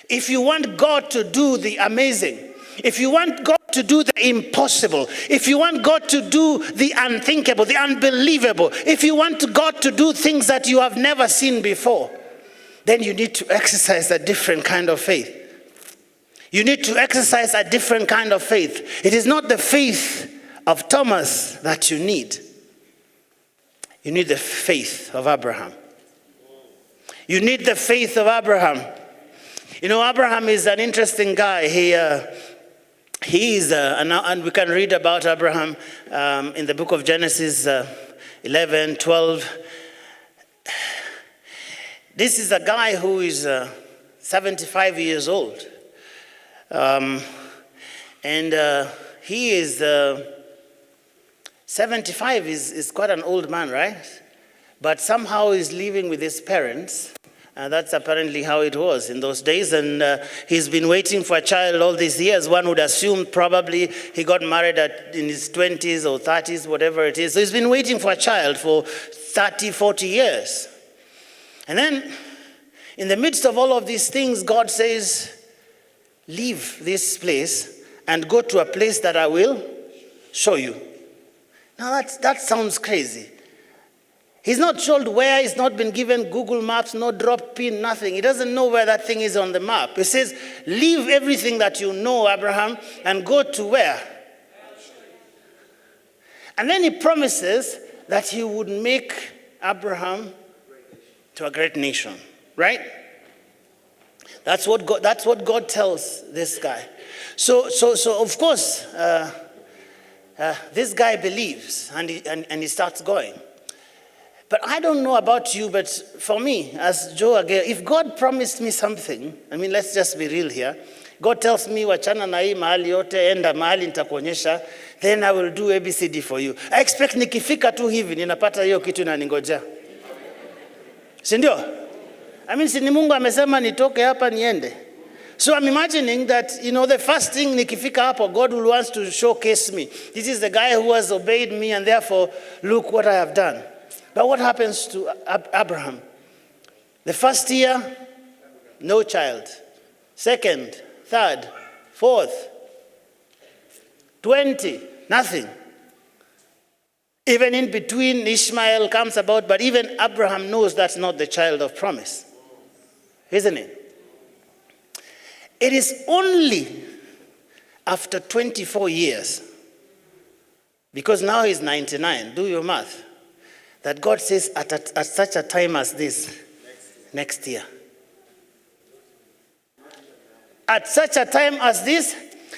If you want God to do the amazing, if you want God to do the impossible, if you want God to do the unthinkable, the unbelievable, if you want God to do things that you have never seen before, then you need to exercise a different kind of faith. You need to exercise a different kind of faith. It is not the faith of Thomas that you need. You need the faith of Abraham. You need the faith of Abraham. You know, Abraham is an interesting guy. He is, and we can read about Abraham in the book of Genesis 11, 12. This is a guy who is 75 years old. He is 75 is quite an old man, right? But somehow he's living with his parents. That's apparently how it was in those days. And he's been waiting for a child all these years. One would assume probably he got married in his 20s or 30s, whatever it is. So he's been waiting for a child for 30, 40 years. And then in the midst of all of these things, God says, leave this place and go to a place that I will show you. Now that sounds crazy. He's not told where, he's not been given Google Maps, no drop pin, nothing. He doesn't know where that thing is on the map. He says, leave everything that you know, Abraham, and go to where? And then he promises that he would make Abraham to a great nation, right? That's what God tells this guy. So of course, this guy believes, and he starts going. But I don't know about you, but for me, as Joe again, if God promised me something, I mean, let's just be real here. God tells me, wachana na hii mahali yote, enda mahali nitakuonyesha, then I will do ABCD for you. I expect nikifika tu hivi, ninapata hiyo kitu na ningoja. Si ndio? I mean, si ni Mungu amesema nitoke hapa niende. So I'm imagining that, the first thing nikifika hapo, God will want to showcase me. This is the guy who has obeyed me, and therefore, look what I have done. But what happens to Abraham? The first year, no child. Second, third, fourth, 20, nothing. Even in between, Ishmael comes about, but even Abraham knows that's not the child of promise. Isn't it? It is only after 24 years, because now he's 99, do your math, that God says at such a time as this, next year. At such a time as this,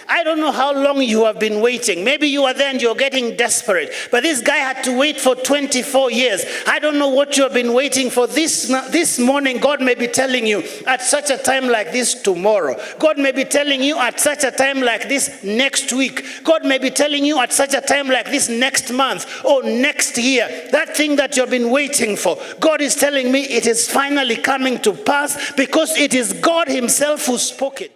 I don't know how long you have been waiting. Maybe you are there and you're getting desperate. But this guy had to wait for 24 years. I don't know what you have been waiting for. This morning, God may be telling you at such a time like this tomorrow. God may be telling you at such a time like this next week. God may be telling you at such a time like this next month or next year. That thing that you've been waiting for, God is telling me it is finally coming to pass because it is God himself who spoke it.